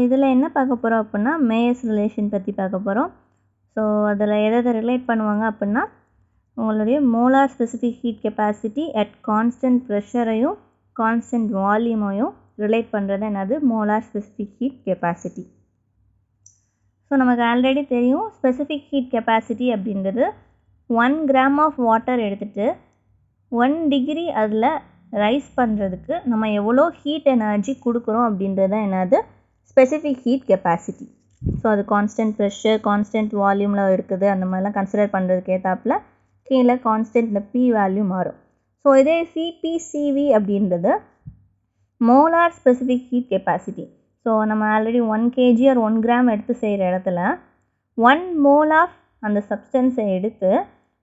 இதில் என்ன பார்க்க போகிறோம் அப்படின்னா மேயர்ஸ் ரிலேஷன் பற்றி பார்க்க போகிறோம். ஸோ அதில் எதை ரிலேட் பண்ணுவாங்க அப்படின்னா உங்களுடைய molar specific heat capacity at constant ப்ரெஷரையும் கான்ஸ்டன்ட் வால்யூமையும் ரிலேட் பண்ணுறது என்னது molar specific heat capacity. So நமக்கு ஆல்ரெடி தெரியும் ஸ்பெசிஃபிக் ஹீட் கெப்பாசிட்டி அப்படின்றது 1 கிராம் ஆஃப் வாட்டர் எடுத்துகிட்டு 1 டிகிரி அதில் ரைஸ் பண்ணுறதுக்கு நம்ம எவ்வளோ ஹீட் எனர்ஜி கொடுக்குறோம் அப்படின்றது தான் என்னது ஸ்பெசிஃபிக் ஹீட் கெப்பாசிட்டி. ஸோ அது கான்ஸ்டன்ட் ப்ரெஷர் கான்ஸ்டன்ட் வால்யூமில் இருக்குது அந்த மாதிரிலாம் கன்சிடர் பண்ணுறதுக்கு ஏற்றாப்புல கீழே கான்ஸ்டன்ட் பி வேல்யூ மாறும். ஸோ இதே சிபிசிவி அப்படின்றது molar specific heat capacity. So நம்ம ஆல்ரெடி 1 kg or 1 கிராம் எடுத்து செய்கிற இடத்துல 1 mole ஆஃப் அந்த சப்ஸ்டன்ஸை எடுத்து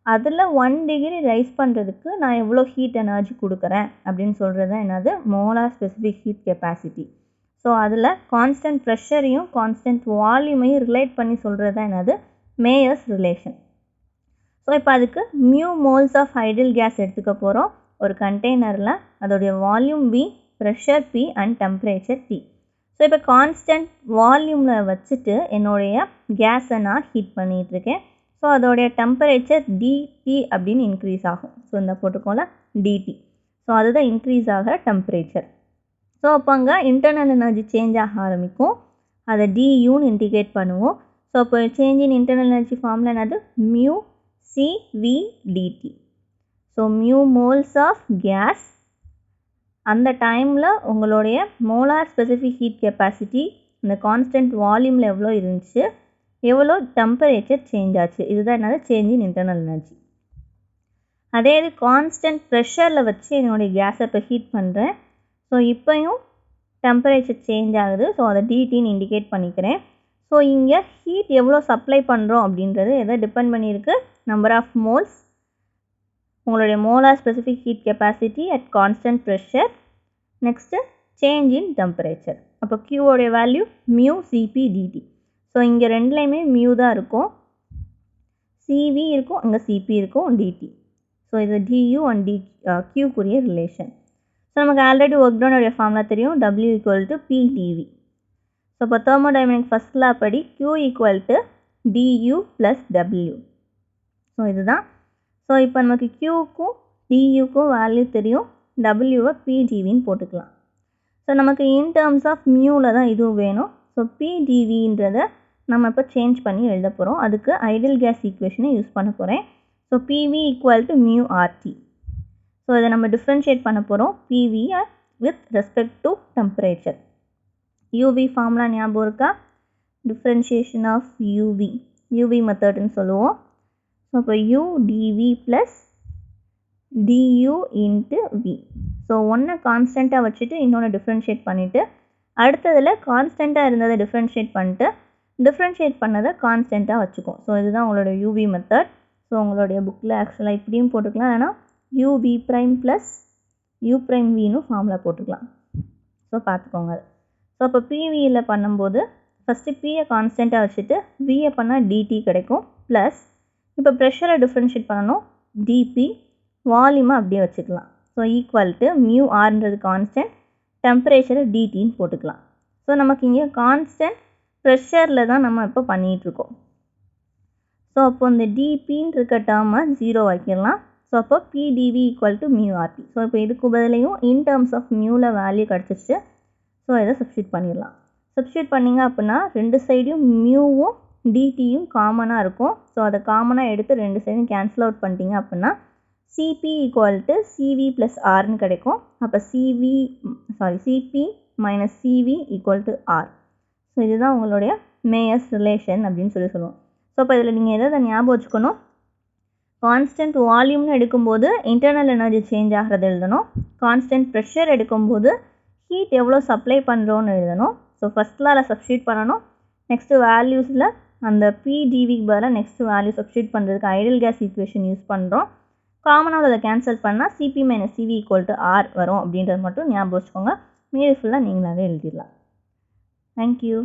அதில் 1 டிகிரி ரைஸ் பண்ணுறதுக்கு நான் எவ்வளோ ஹீட் எனர்ஜி கொடுக்குறேன் அப்படின்னு சொல்கிறது தான் என்னது molar specific heat capacity. So அதில் கான்ஸ்டன்ட் ப்ரெஷரையும் கான்ஸ்டன்ட் வால்யூமையும் ரிலேட் பண்ணி சொல்கிறது தான் என்னது மேயர்ஸ் ரிலேஷன். ஸோ இப்போ அதுக்கு mu moles of ideal gas எடுத்துக்க போகிறோம். ஒரு கண்டெய்னரில் அதோடைய volume V, pressure P and temperature T. So இப்போ கான்ஸ்டன்ட் வால்யூமில் வச்சுட்டு என்னுடைய கேஸை நான் ஹீட் பண்ணிகிட்ருக்கேன். ஸோ அதோடைய டெம்பரேச்சர் DT அப்படின்னு இன்க்ரீஸ் ஆகும். ஸோ இந்த போட்டுக்கோல DT. ஸோ அதுதான் இன்க்ரீஸ் ஆகிற டெம்பரேச்சர். ஸோ அப்போ அங்கே இன்டர்னல் எனர்ஜி சேஞ்ச் ஆக ஆரம்பிக்கும். அதை DUன்னு இண்டிகேட் பண்ணுவோம். ஸோ அப்போ சேஞ்ச் இன் இன்டர்னல் எனர்ஜி ஃபார்மில் என்னது mu CVDT. So mu moles of gas அந்த டைமில் உங்களுடைய மோலார் ஸ்பெசிஃபிக் ஹீட் கெப்பாசிட்டி இந்த கான்ஸ்டன்ட் வால்யூமில் எவ்வளோ இருந்துச்சு எவ்வளோ டெம்பரேச்சர் சேஞ்ச் ஆச்சு இதுதான் என்னது சேஞ்ச் இன் இன்டர்னல் எனர்ஜி. அதே இது கான்ஸ்டன்ட் ப்ரெஷரில் வச்சு என்னுடைய கேஸை இப்போ ஹீட் பண்ணுறேன். ஸோ இப்போயும் டெம்பரேச்சர் சேஞ்ச் ஆகுது. ஸோ அதை DTன்னு இண்டிகேட் பண்ணிக்கிறேன். ஸோ இங்கே ஹீட் எவ்வளோ சப்ளை பண்ணுறோம் அப்படின்றது எதை டிபெண்ட் பண்ணியிருக்கு நம்பர் ஆஃப் மோல்ஸ் உங்களுடைய molar specific heat capacity at constant pressure next change in temperature. அப்போ Qவோடைய வேல்யூ மியூ CPDT. ஸோ இங்கே ரெண்டுலேயுமே மியூ தான் இருக்கும். CV இருக்கும் அங்கே CP இருக்கும் DT. ஸோ இது DU அண்ட் Qக்குரிய ரிலேஷன். ஸோ நமக்கு ஆல்ரெடி ஒர்க் டவுனுடைய ஃபார்முலா தெரியும் W = PdV. ஸோ இப்போ தெர்மோடைனமிக் ஃபர்ஸ்ட் லா படி Q = DU + W. ஸோ இதுதான். ஸோ இப்போ நமக்கு Qக்கும் DUக்கும் வேல்யூ தெரியும். Wவை PdVன்னு போட்டுக்கலாம். ஸோ நமக்கு இன் டேர்ம்ஸ் ஆஃப் மியூவில் தான் இதுவும் வேணும். ஸோ PdVன்றதை நம்ம இப்போ சேஞ்ச் பண்ணி எழுத போகிறோம். அதுக்கு ஐடியல் கேஸ் ஈக்குவேஷனை யூஸ் பண்ண போகிறேன். So PV = μRT. ஸோ இதை நம்ம டிஃப்ரென்ஷியேட் பண்ண போகிறோம் PV with respect to temperature. UV formula ஞாபகம் இருக்கா? டிஃப்ரென்ஷியேஷன் ஆஃப் UV மெத்தட்னு சொல்லுவோம். ஸோ இப்போ UdV + DU × V. ஸோ ஒன்றை கான்ஸ்டண்ட்டாக வச்சுட்டு இன்னொன்று டிஃப்ரென்ஷியேட் பண்ணிவிட்டு அடுத்ததில் கான்ஸ்டண்ட்டாக இருந்ததை டிஃப்ரென்ஷியேட் பண்ணிட்டு டிஃப்ரென்ஷியேட் பண்ணதை கான்ஸ்டண்ட்டாக வச்சுக்கும். ஸோ இதுதான் உங்களோட UV மெத்தட். ஸோ உங்களுடைய புக்கில் ஆக்சுவலாக இப்படியும் போட்டுக்கலாம். ஏன்னா UV' + U'Vன்னு ஃபார்முலா போட்டுக்கலாம். ஸோ பார்த்துக்கோங்க அது. ஸோ இப்போ PVயில் பண்ணும்போது ஃபஸ்ட்டு Pயை கான்ஸ்டண்ட்டாக வச்சுட்டு Vயை பண்ணால் DT கிடைக்கும். ப்ளஸ் இப்போ ப்ரெஷரை டிஃப்ரென்ஷியேட் பண்ணணும் DP வால்யூமை அப்படியே வச்சுக்கலாம். ஸோ = μRன்றது கான்ஸ்டன்ட் டெம்பரேச்சரை DTன்னு போட்டுக்கலாம். ஸோ நமக்கு இங்கே கான்ஸ்டன்ட் ப்ரெஷரில் தான் நம்ம இப்போ பண்ணிகிட்ருக்கோம். ஸோ அப்போ இந்த DPன்னு இருக்க டேர்மை 0 வைக்கலாம். ஸோ அப்போ PdV = μRT. ஸோ இப்போ இதுக்கு பதிலையும் இன் டேர்ம்ஸ் ஆஃப் மியூவில் வேல்யூ கிடச்சிச்சு. ஸோ இதை சப்ஸ்டியூட் பண்ணிடலாம். சப்ஸ்டியூட் பண்ணிங்க அப்படின்னா ரெண்டு சைடையும் மியூவும் DTயும் காமனாக இருக்கும். ஸோ அதை காமனாக எடுத்து ரெண்டு சைடும் கேன்சல் அவுட் பண்ணிட்டீங்க அப்படின்னா CP = CV + Rன்னு கிடைக்கும். அப்போ CP - CV = R. ஸோ இதுதான் உங்களுடைய மேயர்ஸ் ரிலேஷன் அப்படின்னு சொல்லுவோம். ஸோ இப்போ இதில் நீங்கள் எதை ஞாபகம் வச்சுக்கணும் கான்ஸ்டன்ட் வால்யூம்னு எடுக்கும்போது இன்டர்னல் எனர்ஜி சேஞ்ச் ஆகிறது எழுதணும். கான்ஸ்டன்ட் ப்ரெஷர் எடுக்கும்போது ஹீட் எவ்வளோ சப்ளை பண்ணுறோன்னு எழுதணும். ஸோ ஃபஸ்ட் லாவில் சப்ஸ்டியூட் பண்ணணும். நெக்ஸ்ட்டு வேல்யூஸில் அந்த PdVக்கு பதிலாக நெக்ஸ்ட்டு வேல்யூ சப்ஸ்டியூட் பண்ணுறதுக்கு ஐடியல் கேஸ் ஈக்குவேஷன் யூஸ் பண்ணுறோம். காமனாக அதை கேன்சல் பண்ணால் CP - CV = R வரும் அப்படின்றது மட்டும் ஞாபகம் வச்சுக்கோங்க. மீதி ஃபுல்லாக நீங்களாகவே எழுதிடலாம். தேங்க்யூ.